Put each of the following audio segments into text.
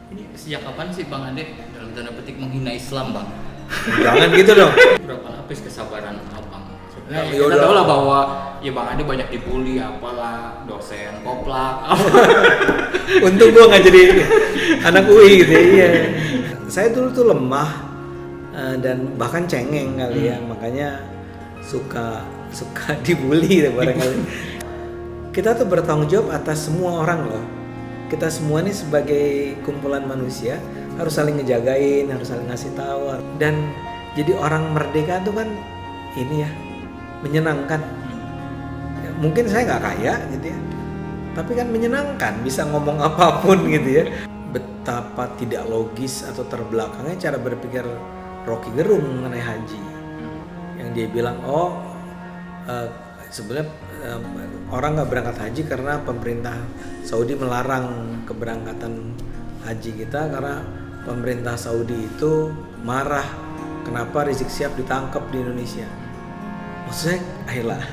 Ini sejak kapan sih Bang Ade dalam tanda petik menghina Islam, Bang? Jangan gitu dong. Berapa lapis kesabaran Abang? Sebenarnya Ya kita udah. tahu lah bahwa ya Bang Ade banyak dibully, apalah dosen koplak. Untung gua nggak jadi anak UI gitu ya. Iya. Saya dulu tuh lemah dan bahkan cengeng kali ya, makanya suka dibully ya barangkali. Kita tuh bertanggung jawab atas semua orang loh. Kita semua nih sebagai kumpulan manusia harus saling ngejagain, harus saling ngasih tahu. Dan jadi orang merdeka tuh kan ini ya menyenangkan. Ya, mungkin saya nggak kaya gitu ya, tapi kan menyenangkan bisa ngomong apapun gitu ya. Betapa tidak logis atau terbelakangnya cara berpikir Rocky Gerung mengenai haji, yang dia bilang sebenarnya orang nggak berangkat haji karena pemerintah Saudi melarang keberangkatan haji kita karena pemerintah Saudi itu marah kenapa Rizik Syihab ditangkap di Indonesia. Maksudnya ayolah.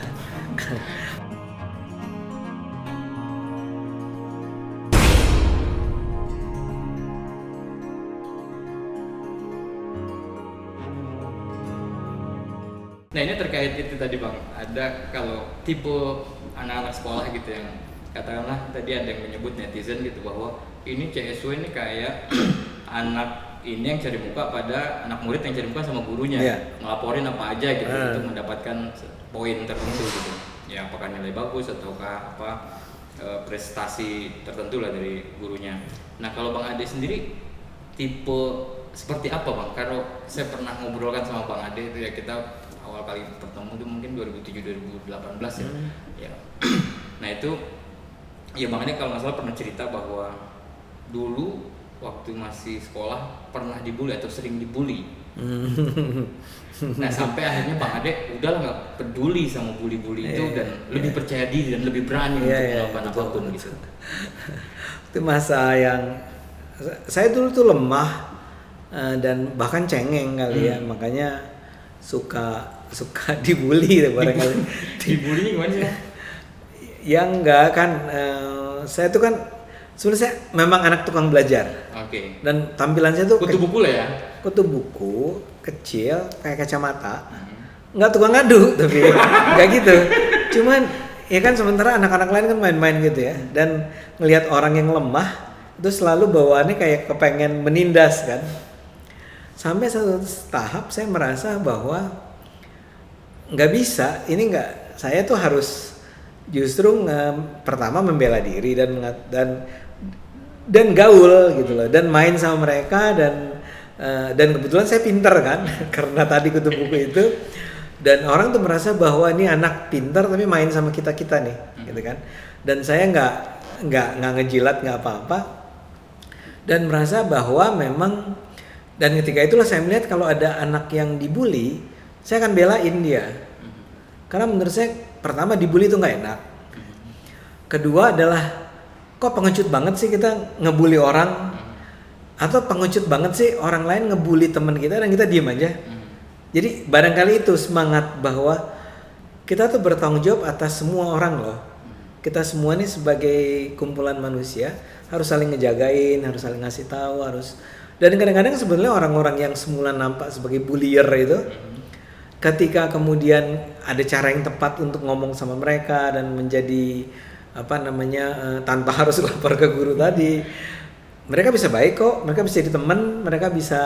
Nah ini terkait itu tadi Bang, ada kalau tipe anak-anak sekolah gitu yang katakanlah tadi ada yang menyebut netizen gitu bahwa ini CSW ini kayak anak ini yang cari muka pada anak murid yang cari muka sama gurunya, ngelaporin apa aja gitu untuk mendapatkan poin tertentu gitu. Ya apakah nilai bagus ataukah apa prestasi tertentu lah dari gurunya. Nah kalau Bang Ade sendiri tipe seperti apa Bang? Kalau saya pernah ngobrolkan sama Bang Ade itu ya kita awal kali bertemu itu mungkin 2007-2018 ya. Ya. Nah itu ya Bang Ade kalau nggak salah pernah cerita bahwa dulu waktu masih sekolah pernah dibully atau sering dibully. Nah sampai akhirnya Bang Ade udahlah nggak peduli sama bully-bully itu dan lebih percaya diri dan lebih berani untuk melakukan apapun gitu. Itu masa yang saya dulu tuh lemah dan bahkan cengeng kali ya, makanya suka dibully ya barangkali. Dibully gimana sih? Ya enggak kan, saya tuh kan sebenarnya saya memang anak tukang belajar. Oke. Dan tampilan saya tuh kutu buku lah ya. Kutu buku kecil kayak kacamata. Enggak tukang ngadu tapi enggak gitu. Cuman ya kan sementara anak-anak lain kan main-main gitu ya. Dan ngelihat orang yang lemah itu selalu bawaannya kayak kepengen menindas kan. Sampai satu tahap saya merasa bahwa nggak bisa, ini nggak, saya tuh harus justru pertama membela diri dan gaul gitu loh, dan main sama mereka dan kebetulan saya pinter kan karena tadi kutu buku itu, dan orang tuh merasa bahwa ini anak pinter tapi main sama kita nih gitu kan, dan saya nggak ngejilat nggak apa-apa dan merasa bahwa memang. Dan ketika itulah saya melihat kalau ada anak yang dibully, saya akan belain dia. Karena menurut saya pertama dibully itu nggak enak. Kedua adalah kok pengecut banget sih kita ngebully orang, atau pengecut banget sih orang lain ngebully teman kita dan kita diem aja. Jadi barangkali itu semangat bahwa kita tuh bertanggung jawab atas semua orang loh. Kita semua nih sebagai kumpulan manusia harus saling ngejagain, harus saling ngasih tahu, harus. Dan kadang-kadang sebenarnya orang-orang yang semula nampak sebagai bullier itu, ketika kemudian ada cara yang tepat untuk ngomong sama mereka dan menjadi tanpa harus lapor ke guru tadi, mereka bisa baik kok, mereka bisa jadi teman, mereka bisa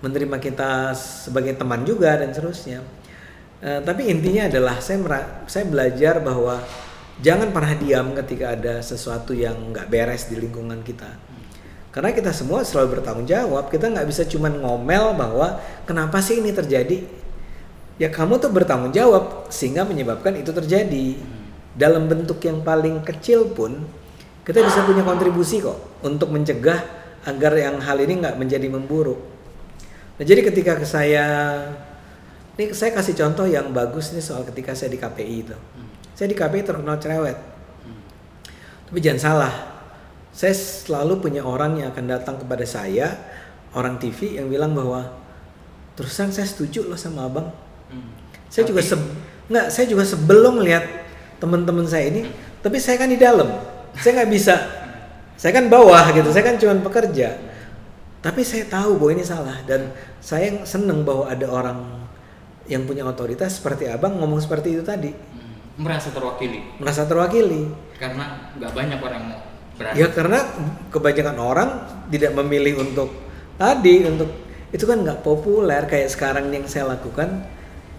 menerima kita sebagai teman juga dan seterusnya. Tapi intinya adalah saya belajar bahwa jangan pernah diam ketika ada sesuatu yang nggak beres di lingkungan kita. Karena kita semua selalu bertanggung jawab, kita nggak bisa cuma ngomel bahwa kenapa sih ini terjadi. Ya kamu tuh bertanggung jawab sehingga menyebabkan itu terjadi. Dalam bentuk yang paling kecil pun kita bisa punya kontribusi kok untuk mencegah agar yang hal ini nggak menjadi memburuk. Nah jadi ketika saya kasih contoh yang bagus nih soal ketika saya di KPI itu. Saya di KPI terkenal cerewet. Tapi jangan salah. Saya selalu punya orang yang akan datang kepada saya, orang TV yang bilang bahwa terusan saya setuju loh sama abang. Saya juga sebelum melihat teman-teman saya ini, tapi saya kan di dalam, saya nggak bisa Saya kan bawah gitu, saya kan cuma pekerja. Tapi saya tahu bahwa ini salah dan saya seneng bahwa ada orang yang punya otoritas seperti abang ngomong seperti itu tadi. Merasa terwakili. Merasa terwakili. Karena nggak banyak orang yang mau berani. Ya karena kebanyakan orang tidak memilih untuk itu kan nggak populer kayak sekarang yang saya lakukan.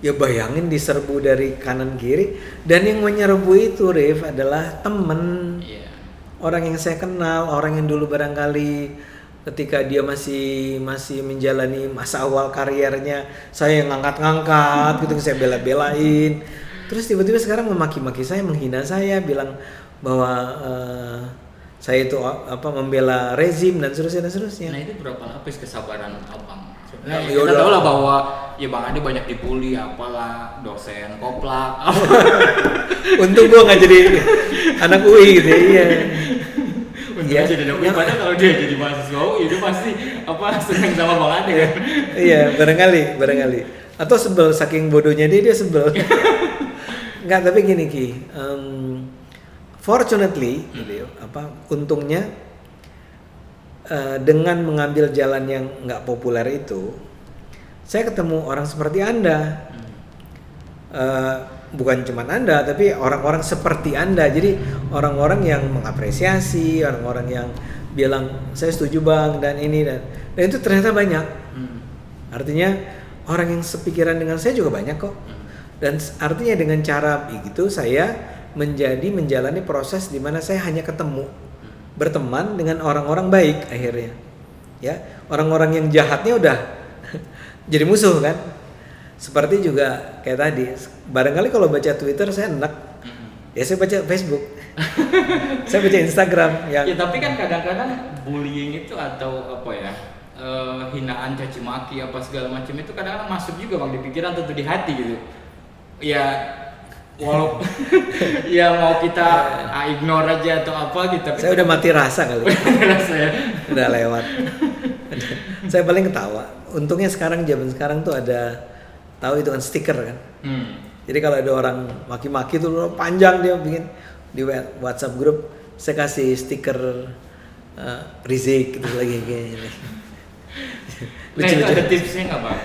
Ya bayangin diserbu dari kanan kiri dan yang menyerbu itu Rif adalah temen. Iya. Orang yang saya kenal, orang yang dulu barangkali ketika dia masih menjalani masa awal karirnya, saya yang ngangkat-ngangkat gitu, saya bela-belain. Terus tiba-tiba sekarang memaki-maki saya, menghina saya, bilang bahwa saya itu membela rezim dan seterusnya. Nah itu berapa lapis kesabaran abang? Nah, Ya kita udah. tahu lah bahwa ya Bang Ade banyak dibully, apalah dosen koplak. Untung gua nggak jadi anak UI gitu ya. Iya. Untungnya jadi anak UI, padahal kalau dia jadi mahasiswa UI itu pasti seneng sama Bang Ade kan? Iya, barangkali. Atau sebel saking bodohnya dia sebel. Enggak, tapi gini Ki. Fortunately, gitu ya, untungnya dengan mengambil jalan yang nggak populer itu, saya ketemu orang seperti Anda. Bukan cuma Anda, tapi orang-orang seperti Anda. Jadi orang-orang yang mengapresiasi, orang-orang yang bilang saya setuju Bang dan ini dan itu ternyata banyak. Artinya orang yang sepikiran dengan saya juga banyak kok. Dan artinya dengan cara begitu saya menjalani proses di mana saya hanya berteman dengan orang-orang baik akhirnya. Ya, orang-orang yang jahatnya udah jadi musuh kan. Seperti juga kayak tadi, barangkali kalau baca Twitter saya enak. Ya saya baca Facebook. Saya baca Instagram yang Ya tapi kan kadang-kadang bullying itu atau hinaan, caci maki apa segala macam itu kadang-kadang masuk juga Bang di pikiran atau di hati gitu. Ya walaupun ya mau kita ignore aja atau apa gitu. Saya udah mati rasa kali. Rasanya. Udah lewat. Saya paling ketawa. Untungnya zaman sekarang tuh ada, tahu itu kan stiker kan. Jadi kalau ada orang maki-maki tuh panjang dia bikin di WhatsApp grup, saya kasih stiker Rizik gitu lagi kayak gini. Nah itu ada tipsnya nggak Bang?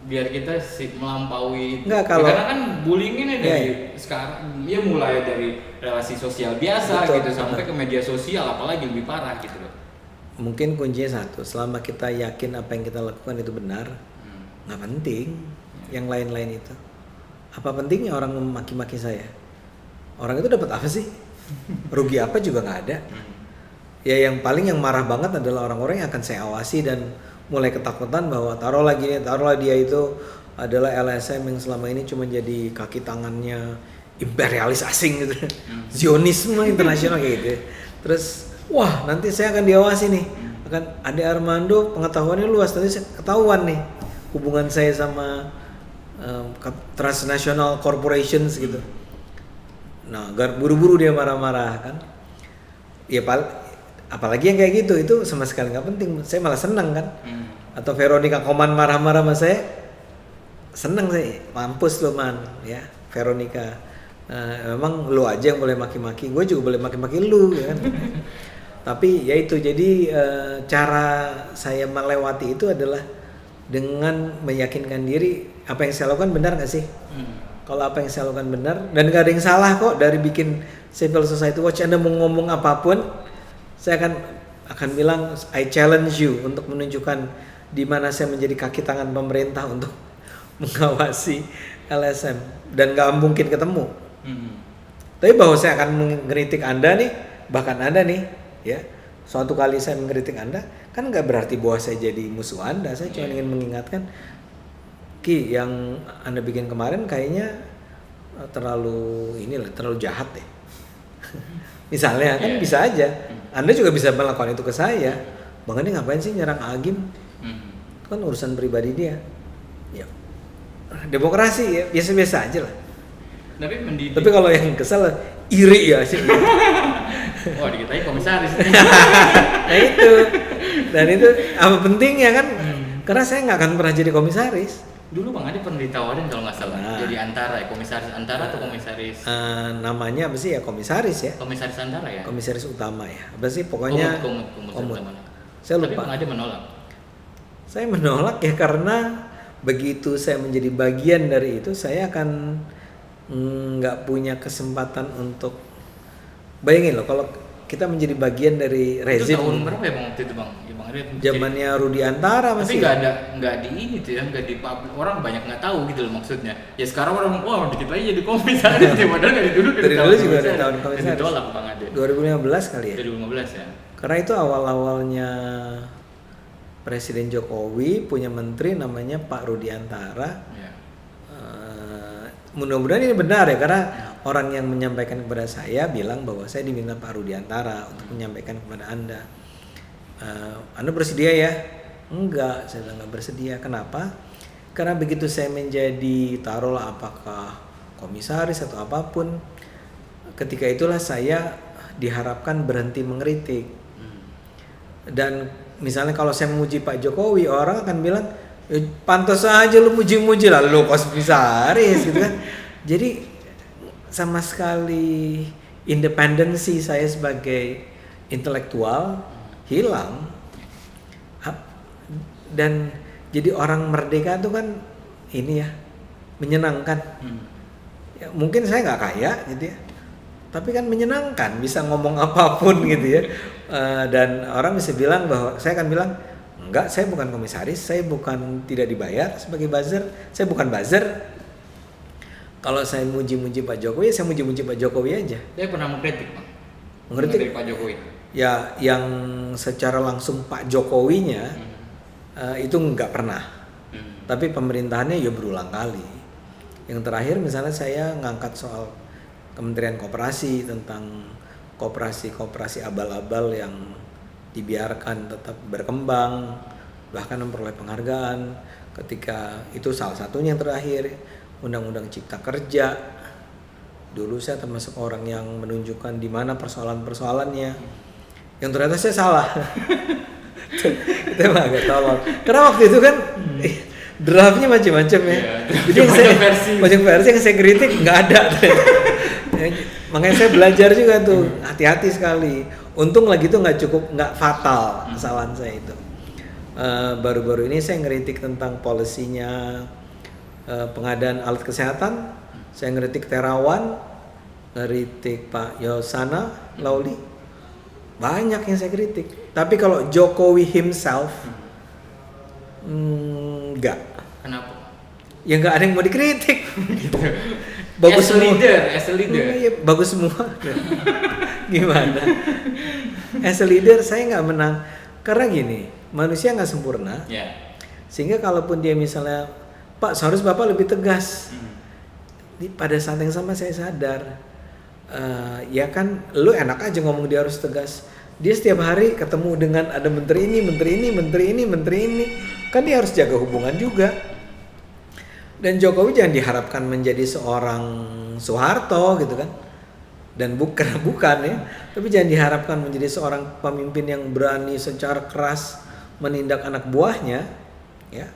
Biar kita melampaui. Nggak, kalau karena kan bullying ini dari sekarang ya mulai dari relasi sosial biasa gitu sampai ke media sosial apalagi lebih parah gitu loh. Mungkin kuncinya satu, selama kita yakin apa yang kita lakukan itu benar, nggak penting yang lain-lain itu. Apa pentingnya orang memaki-maki saya? Orang itu dapat apa sih? Rugi apa juga nggak ada. Ya yang marah banget adalah orang-orang yang akan saya awasi dan mulai ketakutan bahwa taruhlah dia itu adalah LSM yang selama ini cuma jadi kaki tangannya imperialis asing gitu. Zionisme internasional kayak gitu. Terus wah nanti saya akan diawasi nih, akan Ade Armando pengetahuannya luas, nanti saya ketahuan nih hubungan saya sama transnational corporations gitu. Nah buru-buru dia marah-marah kan. Ya apalagi yang kayak gitu itu sama sekali nggak penting, saya malah senang kan. Atau Veronica Koman marah-marah sama saya, seneng sih, mampus lo man ya Veronica. Memang lu aja yang boleh maki-maki, gue juga boleh maki-maki lu ya kan. Tapi ya itu, jadi cara saya melewati itu adalah dengan meyakinkan diri apa yang saya lakukan benar nggak sih. Kalau apa yang saya lakukan benar dan gak ada yang salah kok dari bikin Civil Society Watch. Anda mau ngomong apapun, saya akan bilang I challenge you untuk menunjukkan di mana saya menjadi kaki tangan pemerintah untuk mengawasi LSM dan gak mungkin ketemu. Tapi bahwa saya akan mengkritik Anda nih, bahkan Anda nih, ya suatu kali saya mengkritik Anda, kan nggak berarti bahwa saya jadi musuh Anda. Saya cuma ingin mengingatkan, Ki, yang Anda bikin kemarin kayaknya terlalu jahat deh. Misalnya kan bisa aja. Anda juga bisa melakukan itu ke saya. Bang Ade ngapain sih nyerang Agim? Itu kan urusan pribadi dia. Ya, demokrasi ya, biasa-biasa aja lah. Tapi kalau yang kesel iri ya sih. Wah, dikitain komisaris. Nah itu. Dan itu apa pentingnya kan? Karena saya nggak akan pernah jadi komisaris. Dulu Bang Ade pernah ditawarin kalau nggak salah Nah. jadi antara ya, komisaris antara atau komisaris Namanya apa sih ya, komisaris ya, komisaris antara ya. komisaris utama ya, apa sih pokoknya Komut komut. utama. Saya Tapi lupa. Bang Ade menolak. Saya menolak ya karena begitu saya menjadi bagian dari itu, saya akan nggak punya kesempatan untuk, bayangin loh kalau kita menjadi bagian dari Itu rezim tahun berapa ya Bang waktu itu Bang? Ya, Bang Ade zamannya Rudi Antara tapi masih. nggak di ini tuh ya, nggak di publik, orang banyak nggak tahu gitu loh maksudnya. Ya sekarang orang wah dikit lagi jadi komisaris ya, padahal dari dulu Dari dulu juga ada tahun Dan komisaris. ditolak Bang Ade. 2015 kali ya. 2015 ya. Karena itu awal-awalnya Presiden Jokowi punya menteri namanya Pak Rudi Antara. Ya. Mudah-mudahan ini benar ya, karena orang yang menyampaikan kepada saya bilang bahwa saya diminta Pak Rudi Antara untuk menyampaikan kepada Anda. Anda bersedia ya? Enggak, saya bilang nggak bersedia. Kenapa? Karena begitu saya menjadi, taruhlah apakah komisaris atau apapun, ketika itulah saya diharapkan berhenti mengkritik. Dan misalnya kalau saya memuji Pak Jokowi, orang akan bilang, pantas aja lu muji-muji lah lu komisaris gitu kan. Jadi sama sekali independensi saya sebagai intelektual hilang. Dan jadi orang merdeka itu kan ini ya, menyenangkan. Ya, mungkin saya nggak kaya gitu ya, tapi kan menyenangkan, bisa ngomong apapun gitu ya. Dan orang bisa bilang bahwa, saya akan bilang, enggak, saya bukan komisaris, saya bukan, tidak dibayar sebagai buzzer, saya bukan buzzer. Kalau saya muji-muji Pak Jokowi, saya muji-muji Pak Jokowi aja. Saya pernah mengkritik Bang. Mengkritik Dari Pak Jokowi. ya, yang secara langsung Pak Jokowinya itu nggak pernah. Tapi pemerintahannya ya berulang kali. Yang terakhir misalnya saya ngangkat soal Kementerian Koperasi, tentang koperasi-koperasi abal-abal yang dibiarkan tetap berkembang, bahkan memperoleh penghargaan. Ketika itu salah satunya yang terakhir, Undang-Undang Cipta Kerja. Dulu saya termasuk orang yang menunjukkan di mana persoalan-persoalannya, yang ternyata saya salah. Itu emang agak tolol. Karena waktu itu kan draftnya macam-macam ya. Jadi yang saya, banyak versi yang saya kritik nggak ada. Makanya saya belajar juga tuh, hati-hati sekali. Untung lagi tuh nggak fatal kesalahan saya itu. Baru-baru ini saya ngeritik tentang polisinya pengadaan alat kesehatan. Saya ngeritik Terawan, ngeritik Pak Yosana Lauli. Banyak yang saya kritik. Tapi kalau Jokowi himself, enggak. Kenapa? Ya nggak ada yang mau dikritik. Bagus as a semua. leader, as a leader. Iya, bagus semua. Gimana? As a leader saya nggak menang. Karena gini, manusia nggak sempurna. Ya. Sehingga kalaupun dia misalnya, Pak seharus Bapak lebih tegas. Pada saat yang sama saya sadar, ya kan lu enak aja ngomong dia harus tegas. Dia setiap hari ketemu dengan ada menteri ini, kan dia harus jaga hubungan juga. Dan Jokowi jangan diharapkan menjadi seorang Soeharto gitu kan. Dan bukan ya, tapi jangan diharapkan menjadi seorang pemimpin yang berani secara keras menindak anak buahnya, ya.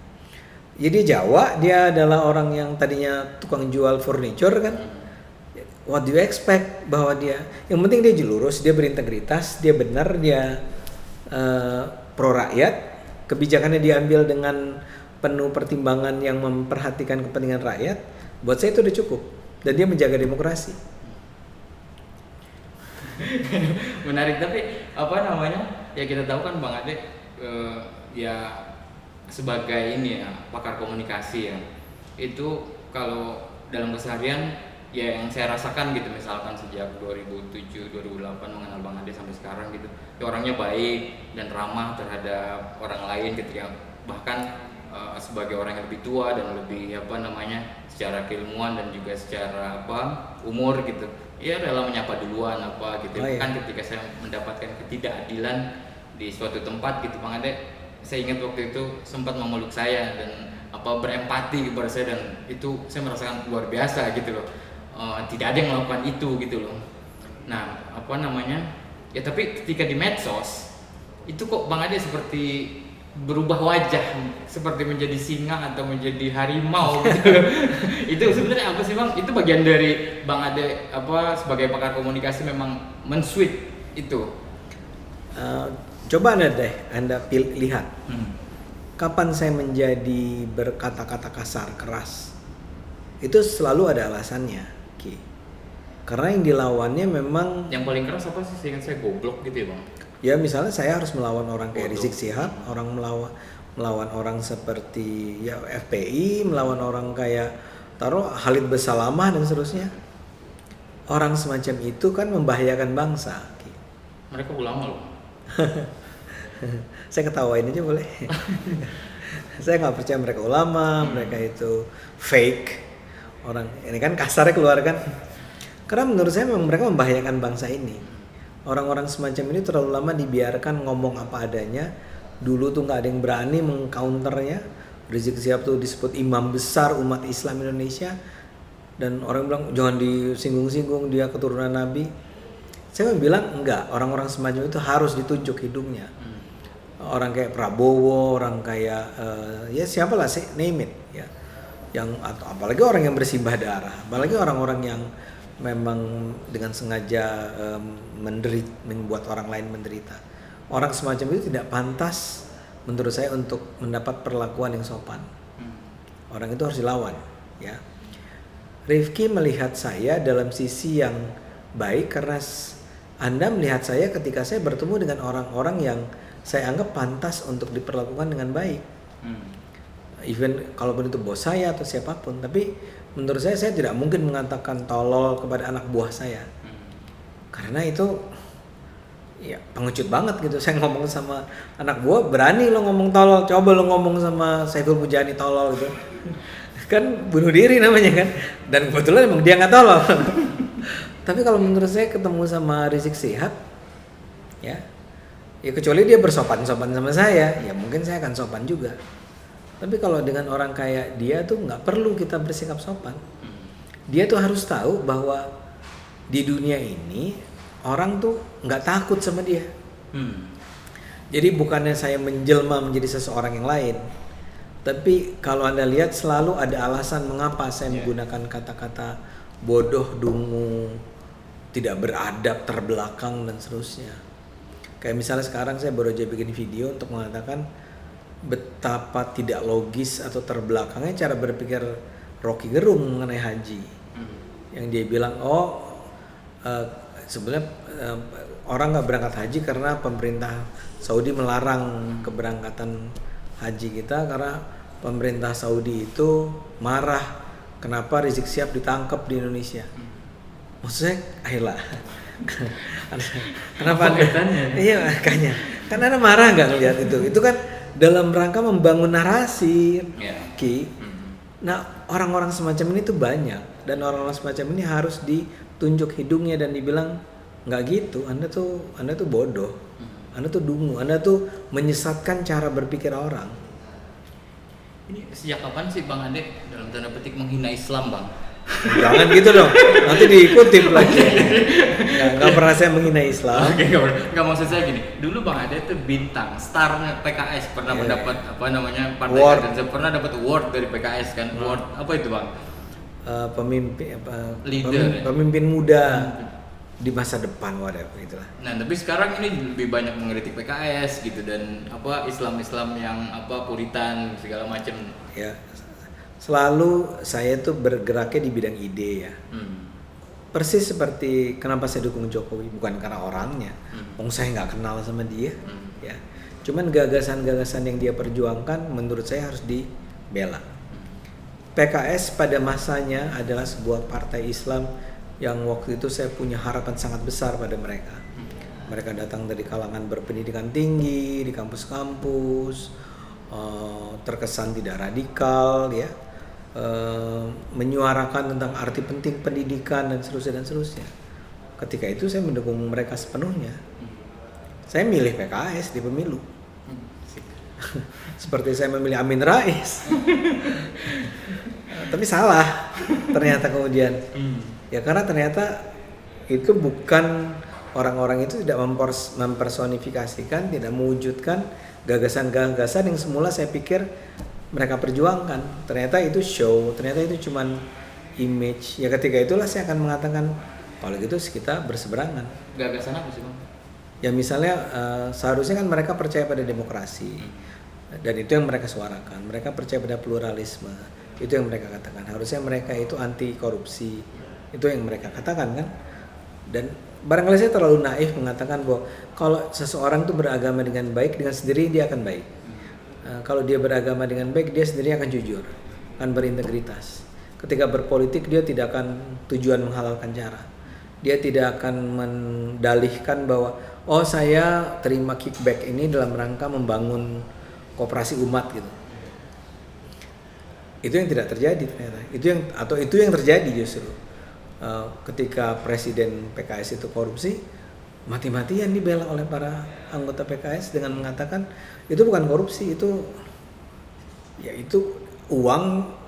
Jadi Jawa, dia adalah orang yang tadinya tukang jual furniture kan. What do you expect bahwa dia, yang penting dia lurus, dia berintegritas, dia benar, dia pro rakyat, kebijakannya diambil dengan penuh pertimbangan yang memperhatikan kepentingan rakyat. Buat saya itu udah cukup, dan dia menjaga demokrasi. Menarik, tapi apa namanya? Ya kita tahu kan Bang Ade ya sebagai ini ya pakar komunikasi ya. Itu kalau dalam keseharian ya yang saya rasakan gitu, misalkan sejak 2007-2008 mengenal Bang Ade sampai sekarang gitu, ya orangnya baik dan ramah terhadap orang lain gitu ya, bahkan sebagai orang yang lebih tua dan lebih apa namanya secara keilmuan dan juga secara umur gitu, ya rela menyapa duluan apa gitu. Bahkan ketika saya mendapatkan ketidakadilan di suatu tempat gitu Bang Ade, saya ingat waktu itu sempat memeluk saya dan berempati kepada saya, dan itu saya merasakan luar biasa gitu loh. Tidak ada yang melakukan itu gitu loh. Nah apa namanya ya, tapi ketika di medsos itu kok Bang Ade seperti berubah wajah seperti menjadi singa atau menjadi harimau gitu. Itu sebenarnya apa sih Bang? Itu bagian dari Bang Ade apa sebagai pakar komunikasi memang men-switch itu. Coba Anda lihat kapan saya menjadi berkata-kata kasar, keras. Itu selalu ada alasannya, Ki. Karena yang dilawannya memang Yang paling keras apa sih? Seingat saya goblok gitu ya Bang. ya misalnya saya harus melawan orang kayak Bodoh. Rizik Syihab, orang melawan orang seperti ya FPI, melawan orang kayak taruh Khalid Basalamah dan seterusnya. Orang semacam itu kan membahayakan bangsa, Ki. Mereka ulama loh. Saya ketawain aja boleh. Saya nggak percaya mereka ulama, mereka itu fake. Orang ini kan kasarnya keluar kan. Karena menurut saya memang mereka membahayakan bangsa ini. Orang-orang semacam ini terlalu lama dibiarkan ngomong apa adanya. Dulu tuh nggak ada yang berani mengcounternya. Rizik Syihab tuh disebut imam besar umat Islam Indonesia. Dan orang bilang jangan disinggung-singgung, dia keturunan Nabi. Saya bilang enggak, orang-orang semacam itu harus ditunjuk hidungnya. Orang kayak Prabowo, orang kayak ya siapalah sih, name it ya. Yang atau apalagi orang yang bersimbah darah, apalagi orang-orang yang memang dengan sengaja membuat orang lain menderita. Orang semacam itu tidak pantas menurut saya untuk mendapat perlakuan yang sopan. Orang itu harus dilawan, ya. Rifki melihat saya dalam sisi yang baik karena Anda melihat saya ketika saya bertemu dengan orang-orang yang saya anggap pantas untuk diperlakukan dengan baik. Even kalaupun itu bos saya atau siapapun, tapi menurut saya tidak mungkin mengatakan tolol kepada anak buah saya. Karena itu ya pengecut banget gitu. Saya ngomong sama anak buah, berani lo ngomong tolol, coba lo ngomong sama Saiful Mujani tolol gitu. Kan bunuh diri namanya kan. Dan kebetulan emang dia nggak tolol. Tapi kalau menurut saya ketemu sama Rizik Syihab, ya kecuali dia bersopan-sopan sama saya, ya mungkin saya akan sopan juga. Tapi kalau dengan orang kayak dia tuh nggak perlu kita bersikap sopan. Dia tuh harus tahu bahwa di dunia ini orang tuh nggak takut sama dia. Jadi bukannya saya menjelma menjadi seseorang yang lain, tapi kalau Anda lihat selalu ada alasan mengapa saya menggunakan kata-kata bodoh, dungu, tidak beradab, terbelakang dan seterusnya. Kayak misalnya sekarang saya baru aja bikin video untuk mengatakan betapa tidak logis atau terbelakangnya cara berpikir Rocky Gerung mengenai haji. Yang dia bilang, sebenarnya orang nggak berangkat haji karena pemerintah Saudi melarang keberangkatan haji kita karena pemerintah Saudi itu marah kenapa Rizik Syihab ditangkap di Indonesia. Maksudnya, ayolah. Kenapa Anda? Iya makanya. Kan Anda marah nggak ngelihat itu? Itu kan dalam rangka membangun narasi, Ki. Nah, orang-orang semacam ini tuh banyak dan orang-orang semacam ini harus ditunjuk hidungnya dan dibilang nggak gitu. Anda tuh bodoh, Anda tuh dungu, Anda tuh menyesatkan cara berpikir orang. Ini sejak kapan sih Bang Ade dalam tanda petik menghina Islam Bang? Jangan gitu dong, nanti dikutip lagi. Nggak pernah saya menghina Islam. Oke, nggak maksud saya gini. Dulu Bang Ade tuh bintang, starnya PKS, pernah mendapat apa namanya partai dan pernah dapat award dari PKS kan. Award apa itu Bang? Pemimpin muda di masa depan, whatever itulah. Nah, tapi sekarang ini lebih banyak mengkritik PKS gitu dan apa Islam yang apa puritan segala macam. Ya. Selalu saya tuh bergeraknya di bidang ide ya. Persis seperti kenapa saya dukung Jokowi, bukan karena orangnya. Saya nggak kenal sama dia, ya. Cuman gagasan-gagasan yang dia perjuangkan menurut saya harus dibela. PKS pada masanya adalah sebuah partai Islam yang waktu itu saya punya harapan sangat besar pada mereka. Mereka datang dari kalangan berpendidikan tinggi di kampus-kampus, terkesan tidak radikal, ya. Menyuarakan tentang arti penting pendidikan dan seterusnya. Ketika itu saya mendukung mereka sepenuhnya. Saya milih PKS di pemilu. Seperti saya memilih Amin Rais. Tapi salah ternyata kemudian. Ya karena ternyata itu bukan orang-orang itu tidak mempersonifikasikan, tidak mewujudkan gagasan-gagasan yang semula saya pikir mereka perjuangkan. Ternyata itu show, ternyata itu cuman image. Ya ketika itulah saya akan mengatakan kalau gitu kita berseberangan. Gagasan apa sih Bang? Ya misalnya seharusnya kan mereka percaya pada demokrasi dan itu yang mereka suarakan. Mereka percaya pada pluralisme, itu yang mereka katakan. Harusnya mereka itu anti korupsi, itu yang mereka katakan kan. Dan barangkali saya terlalu naif mengatakan bahwa kalau seseorang itu beragama dengan baik, dengan sendiri dia akan baik. Kalau dia beragama dengan baik, dia sendiri akan jujur, akan berintegritas. Ketika berpolitik dia tidak akan tujuan menghalalkan cara. Dia tidak akan mendalihkan bahwa oh saya terima kickback ini dalam rangka membangun koperasi umat gitu. Itu yang tidak terjadi ternyata. Itu yang terjadi justru. Ketika Presiden PKS itu korupsi, mati-matian dibela oleh para anggota PKS dengan mengatakan itu bukan korupsi, itu uang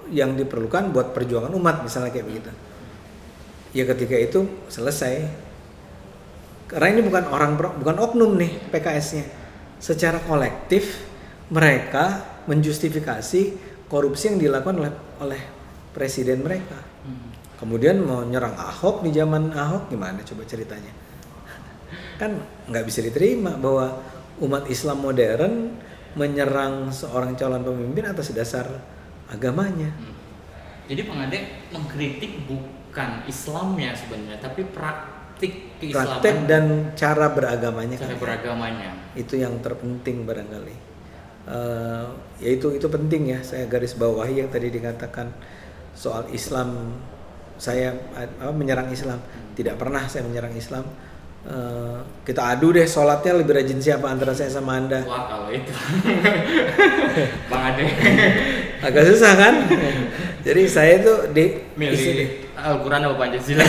yang diperlukan buat perjuangan umat misalnya kayak begitu. Ya ketika itu selesai. Karena ini bukan oknum nih PKS-nya. Secara kolektif mereka menjustifikasi korupsi yang dilakukan oleh presiden mereka. Kemudian mau nyerang Ahok di zaman Ahok gimana coba ceritanya? Kan nggak bisa diterima bahwa umat Islam modern menyerang seorang calon pemimpin atas dasar agamanya. Jadi Bang Ade mengkritik bukan Islamnya sebenarnya, tapi praktik keislaman. Praktek dan cara beragamanya. Cara beragamanya. Itu yang terpenting barangkali. Ya itu penting ya, saya garis bawahi yang tadi dikatakan soal Islam. Saya menyerang Islam, tidak pernah saya menyerang Islam. Kita adu deh sholatnya lebih rajin siapa antara saya sama Anda. Wah kalau itu Bang Ade agak susah kan. Jadi saya itu milih Al-Quran atau Pancasila.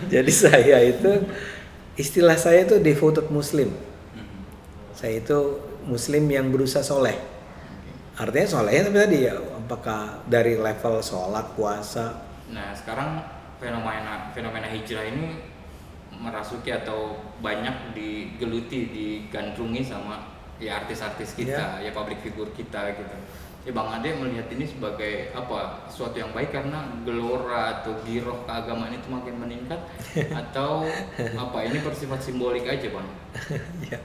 Jadi saya itu istilah saya itu devoted Muslim. Saya itu Muslim yang berusaha soleh. Artinya solehnya tapi tadi ya apakah dari level sholat, puasa. Nah sekarang fenomena hijrah ini merasuki atau banyak digeluti, digandrungi sama ya artis-artis kita, ya public figure kita gitu. Ya Bang Ade melihat ini sebagai apa? Sesuatu yang baik karena gelora atau giroh keagamaan itu makin meningkat atau apa ini bersifat simbolik aja Bang? Ya.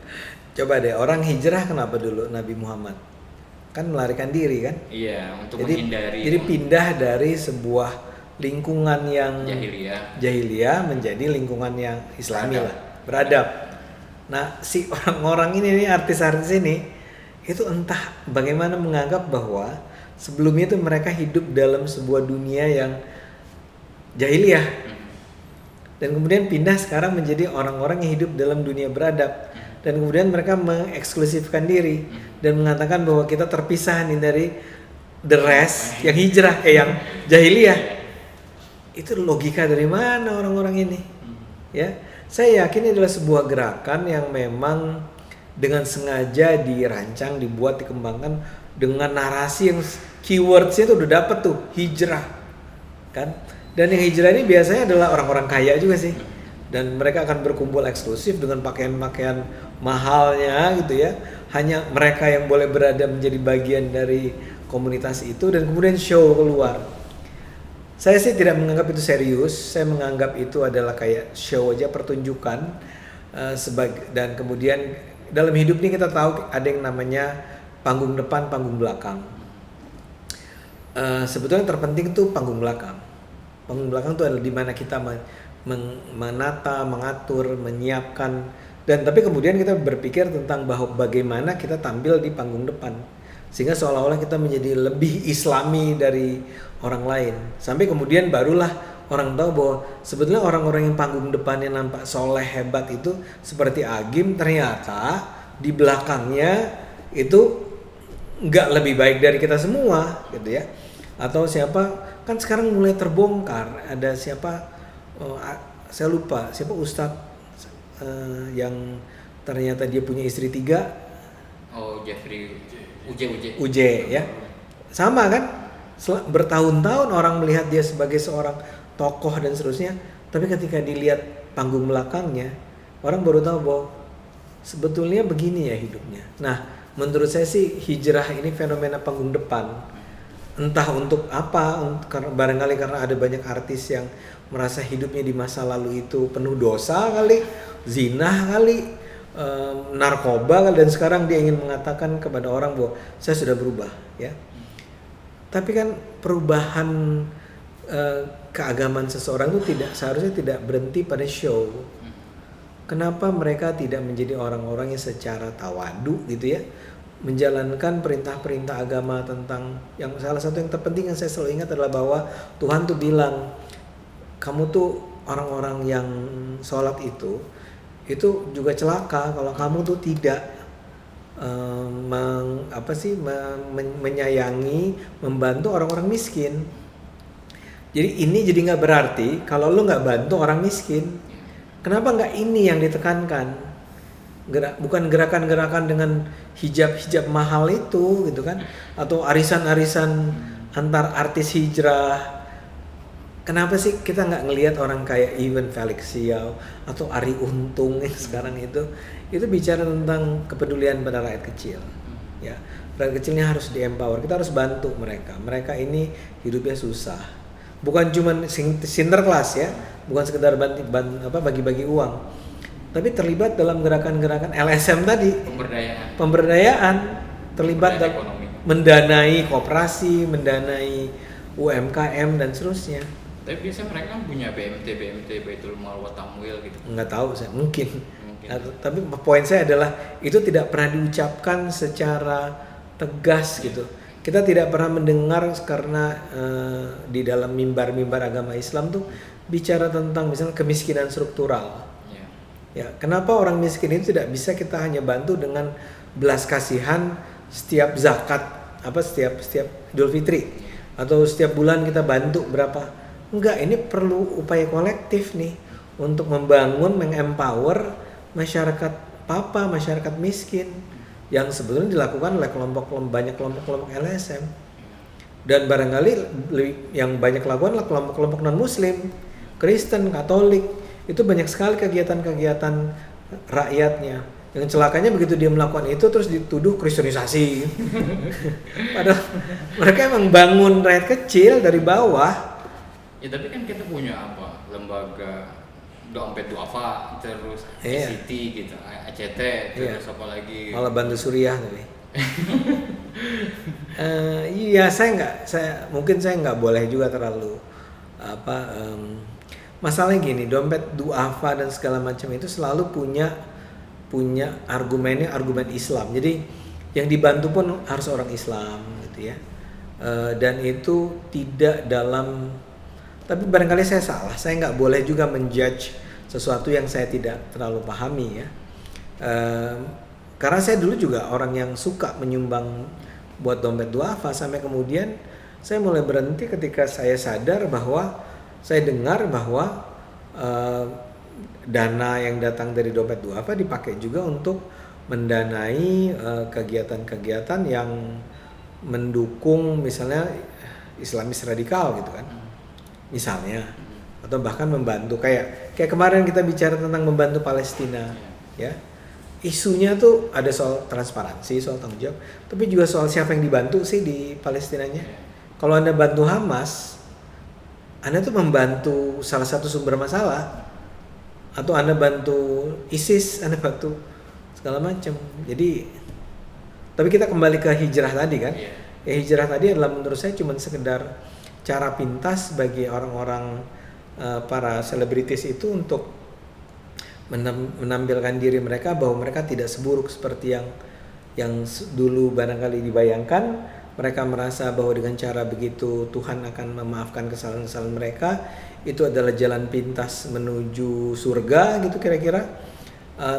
Coba deh orang hijrah kenapa dulu Nabi Muhammad? Kan melarikan diri kan? Iya, untuk menghindari. Jadi pindah dari sebuah lingkungan yang jahiliyah menjadi lingkungan yang Islami lah, beradab. Nah, si orang-orang ini nih artis-artis ini itu entah bagaimana menganggap bahwa sebelumnya itu mereka hidup dalam sebuah dunia yang jahiliyah. Dan kemudian pindah sekarang menjadi orang-orang yang hidup dalam dunia beradab. Dan kemudian mereka mengeksklusifkan diri dan mengatakan bahwa kita terpisah nih dari the rest yang hijrah, yang jahiliyah. Itu logika dari mana orang-orang ini? Ya, saya yakin ini adalah sebuah gerakan yang memang dengan sengaja dirancang, dibuat, dikembangkan dengan narasi yang keywordsnya itu udah dapet tuh, hijrah, kan? Dan yang hijrah ini biasanya adalah orang-orang kaya juga sih. Dan mereka akan berkumpul eksklusif dengan pakaian-pakaian mahalnya gitu ya. Hanya mereka yang boleh berada menjadi bagian dari komunitas itu dan kemudian show keluar. Saya sih tidak menganggap itu serius. Saya menganggap itu adalah kayak show aja, pertunjukan dan kemudian dalam hidup ini kita tahu ada yang namanya panggung depan, panggung belakang. Sebetulnya terpenting tuh panggung belakang. Panggung belakang itu adalah di mana kita menata, mengatur, menyiapkan, dan tapi kemudian kita berpikir tentang bahwa bagaimana kita tampil di panggung depan sehingga seolah-olah kita menjadi lebih Islami dari orang lain, sampai kemudian barulah orang tahu bahwa sebetulnya orang-orang yang panggung depannya nampak soleh hebat itu seperti Agim, ternyata di belakangnya itu nggak lebih baik dari kita semua gitu ya. Atau siapa, kan sekarang mulai terbongkar, ada siapa, saya lupa siapa ustadz yang ternyata dia punya istri 3. Oh, Jeffrey Uje ya, sama kan, bertahun-tahun orang melihat dia sebagai seorang tokoh dan seterusnya, Tapi ketika dilihat panggung belakangnya, orang baru tahu bahwa sebetulnya begini ya hidupnya. Nah, menurut saya sih hijrah ini fenomena panggung depan. Entah untuk apa, karena barangkali karena ada banyak artis yang merasa hidupnya di masa lalu itu penuh dosa kali, zina kali, narkoba kali, dan sekarang dia ingin mengatakan kepada orang bahwa saya sudah berubah, ya. Tapi kan perubahan keagamaan seseorang itu seharusnya tidak berhenti pada show. Kenapa mereka tidak menjadi orang-orang yang secara tawadu gitu ya, menjalankan perintah-perintah agama tentang yang salah satu yang terpenting yang saya selalu ingat adalah bahwa Tuhan tuh bilang, kamu tuh orang-orang yang sholat itu juga celaka kalau kamu tuh tidak menyayangi, membantu orang-orang miskin. Jadi ini jadi nggak berarti kalau lo nggak bantu orang miskin. Kenapa nggak ini yang ditekankan? Bukan gerakan-gerakan dengan hijab mahal itu gitu kan, atau arisan-arisan antar artis hijrah. Kenapa sih kita nggak ngelihat orang kayak Iwan Felix Xiao atau Arie Untung yang sekarang itu bicara tentang kepedulian pada rakyat kecil, ya. Rakyat kecilnya harus di-empower, kita harus bantu mereka. Mereka ini hidupnya susah, bukan cuma sinterklas ya, bukan sekedar bagi-bagi uang, tapi terlibat dalam gerakan-gerakan LSM tadi, pemberdayaan, terlibat dalam mendanai koperasi, mendanai UMKM dan seterusnya. Tapi biasanya mereka kan punya BMT Baitul Mal wa Tamwil gitu. Nggak tahu saya, mungkin. Tapi poin saya adalah itu tidak pernah diucapkan secara tegas gitu. Kita tidak pernah mendengar karena di dalam mimbar-mimbar agama Islam tuh bicara tentang misalnya kemiskinan struktural. Ya, kenapa orang miskin itu tidak bisa kita hanya bantu dengan belas kasihan setiap zakat, setiap Idul Fitri, atau setiap bulan kita bantu berapa? Enggak, ini perlu upaya kolektif nih untuk membangun, mengempower masyarakat masyarakat miskin yang sebetulnya dilakukan oleh banyak kelompok LSM. Dan barangkali yang banyak lakukan adalah kelompok-kelompok non-muslim, Kristen, Katolik. Itu banyak sekali kegiatan-kegiatan rakyatnya. Yang celakanya begitu dia melakukan itu terus dituduh kristenisasi. Padahal mereka emang bangun rakyat kecil dari bawah. Ya tapi kan kita punya lembaga Dompet Duafa, terus ACT gitu, ACT, terus apa lagi? Malah bantu Suriah tapi. Iya, mungkin saya nggak boleh juga terlalu masalahnya gini, Dompet Duafa dan segala macam itu selalu punya argumen Islam. Jadi yang dibantu pun harus orang Islam gitu ya. Dan itu tidak dalam, tapi barangkali saya salah. Saya nggak boleh juga menjudge sesuatu yang saya tidak terlalu pahami ya. Karena saya dulu juga orang yang suka menyumbang buat Dompet Duafa, sampai kemudian saya mulai berhenti ketika saya sadar bahwa saya dengar bahwa dana yang datang dari Dompet Duafa dipakai juga untuk mendanai kegiatan-kegiatan yang mendukung misalnya Islamis radikal gitu kan, misalnya, atau bahkan membantu kayak kemarin kita bicara tentang membantu Palestina ya. Isunya tuh ada soal transparansi, soal tanggung jawab, tapi juga soal siapa yang dibantu sih di Palestinanya. Kalau Anda bantu Hamas, Anda tuh membantu salah satu sumber masalah, atau Anda bantu ISIS, Anda bantu segala macam. Jadi, tapi kita kembali ke hijrah tadi kan. Ya, hijrah tadi adalah menurut saya cuma sekedar cara pintas bagi orang-orang para selebritis itu untuk menampilkan diri mereka bahwa mereka tidak seburuk seperti yang dulu barangkali dibayangkan. Mereka merasa bahwa dengan cara begitu Tuhan akan memaafkan kesalahan-kesalahan mereka. Itu adalah jalan pintas menuju surga gitu kira-kira,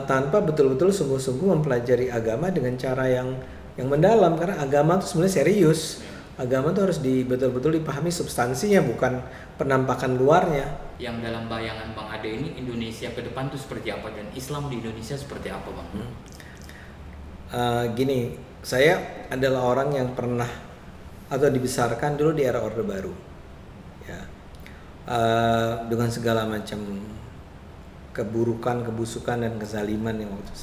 tanpa betul-betul sungguh-sungguh mempelajari agama dengan cara yang mendalam. Karena agama itu sebenarnya serius. Agama itu harus betul-betul dipahami substansinya, bukan penampakan luarnya. Yang dalam bayangan Bang Ade ini Indonesia ke depan itu seperti apa, dan Islam di Indonesia seperti apa, Bang? Gini, saya adalah orang yang pernah atau dibesarkan dulu di era Orde Baru. Ya. dengan segala macam keburukan, kebusukan dan kezaliman yang waktu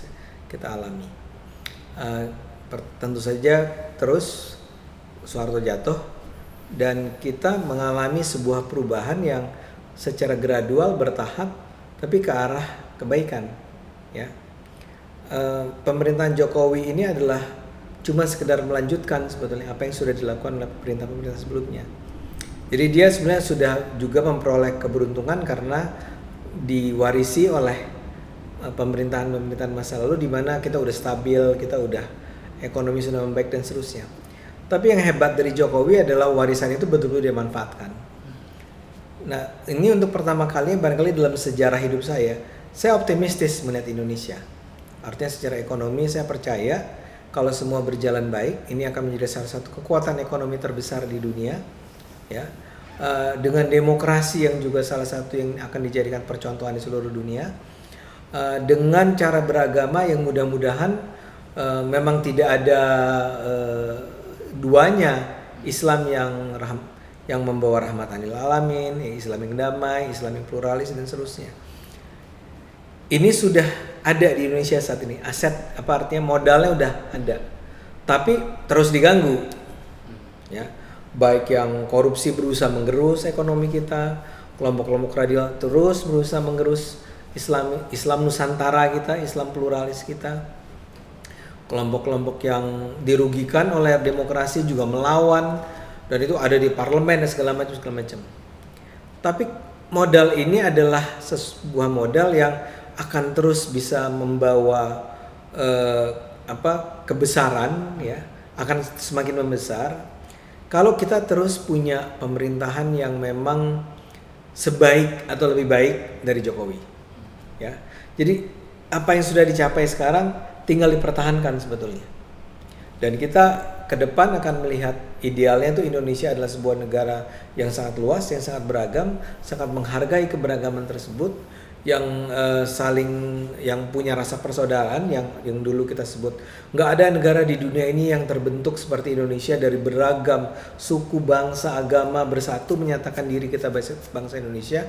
kita alami. Tentu saja terus Soeharto jatuh dan kita mengalami sebuah perubahan yang secara gradual bertahap tapi ke arah kebaikan, ya. Pemerintahan Jokowi ini adalah cuma sekedar melanjutkan sebetulnya apa yang sudah dilakukan oleh pemerintah-pemerintah sebelumnya. Jadi dia sebenarnya sudah juga memperoleh keberuntungan karena diwarisi oleh pemerintahan-pemerintahan masa lalu di mana kita udah stabil, kita udah ekonomi sudah membaik dan seterusnya. Tapi yang hebat dari Jokowi adalah warisan itu betul-betul dia manfaatkan. Nah, ini untuk pertama kalinya barangkali dalam sejarah hidup saya optimistis melihat Indonesia. Artinya secara ekonomi saya percaya kalau semua berjalan baik, ini akan menjadi salah satu kekuatan ekonomi terbesar di dunia, ya. Dengan demokrasi yang juga salah satu yang akan dijadikan percontohan di seluruh dunia, dengan cara beragama yang mudah-mudahan memang tidak ada duanya, Islam yang membawa rahmatan lil alamin, Islam yang damai, Islam yang pluralis dan seterusnya. Ini sudah ada di Indonesia saat ini, aset apa artinya modalnya udah ada, tapi terus diganggu, ya. Baik yang korupsi berusaha menggerus ekonomi kita, kelompok-kelompok radikal terus berusaha menggerus Islam Nusantara kita, Islam pluralis kita. Kelompok-kelompok yang dirugikan oleh demokrasi juga melawan, dan itu ada di parlemen dan segala macam. Tapi modal ini adalah sebuah modal yang akan terus bisa membawa kebesaran, ya, akan semakin membesar. Kalau kita terus punya pemerintahan yang memang sebaik atau lebih baik dari Jokowi, ya. Jadi apa yang sudah dicapai sekarang tinggal dipertahankan sebetulnya. Dan kita ke depan akan melihat idealnya itu Indonesia adalah sebuah negara yang sangat luas, yang sangat beragam, sangat menghargai keberagaman tersebut, yang yang punya rasa persaudaraan, yang dulu kita sebut nggak ada negara di dunia ini yang terbentuk seperti Indonesia dari beragam suku, bangsa, agama bersatu menyatakan diri kita bangsa Indonesia.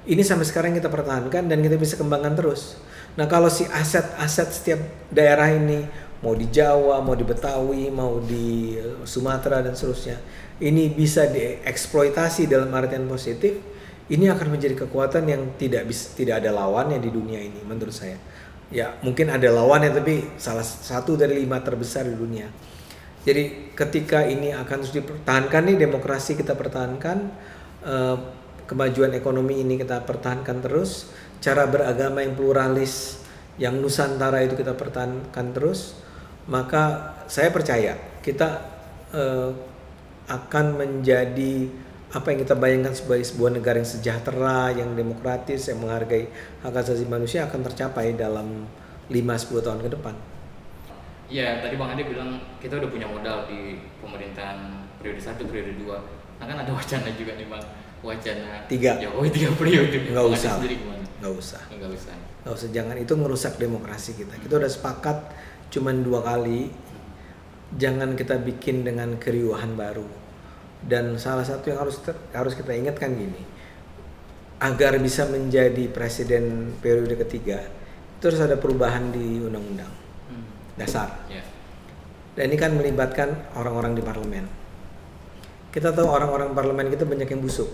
Ini sampai sekarang kita pertahankan dan kita bisa kembangkan terus. Nah, kalau si aset-aset setiap daerah ini mau di Jawa, mau di Betawi, mau di Sumatera dan seterusnya, ini bisa dieksploitasi dalam artian positif. Ini akan menjadi kekuatan yang tidak ada lawannya di dunia ini menurut saya. Ya, mungkin ada lawannya tapi salah satu dari 5 terbesar di dunia. Jadi ketika ini akan terus dipertahankan nih, demokrasi kita pertahankan, kemajuan ekonomi ini kita pertahankan terus, cara beragama yang pluralis, yang Nusantara itu kita pertahankan terus, maka saya percaya kita akan menjadi apa yang kita bayangkan sebagai sebuah negara yang sejahtera, yang demokratis, yang menghargai hak asasi manusia akan tercapai dalam 5-10 tahun ke depan. Ya, tadi Bang Ade bilang kita udah punya modal di pemerintahan periode 1, periode 2. Nah, kan ada wacana juga nih Bang, wacana 3. Jokowi 3 periode. Nggak usah. Nggak usah. Jangan itu merusak demokrasi kita. Kita udah sepakat cuman 2 kali. Jangan kita bikin dengan keriuhan baru. Dan salah satu yang harus kita ingatkan gini, agar bisa menjadi presiden periode ketiga itu harus ada perubahan di undang-undang dasar. Dan ini kan melibatkan orang-orang di parlemen. Kita tahu orang-orang parlemen kita banyak yang busuk.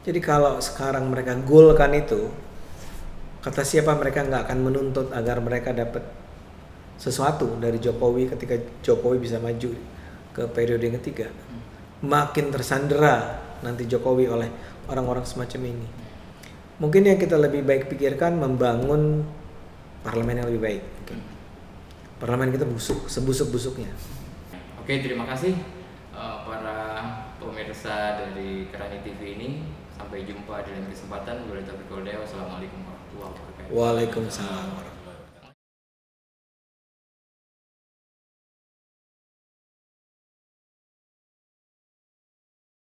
Jadi kalau sekarang mereka golkan itu, kata siapa mereka nggak akan menuntut agar mereka dapat sesuatu dari Jokowi ketika Jokowi bisa maju ke periode yang ketiga. Makin tersandera nanti Jokowi oleh orang-orang semacam ini. Mungkin yang kita lebih baik pikirkan membangun parlemen yang lebih baik. Parlemen kita busuk, sebusuk-busuknya. Oke, terima kasih para pemirsa dari Kerani TV ini. Sampai jumpa di lain kesempatan. Wassalamualaikum warahmatullahi wabarakatuh. Waalaikumsalam.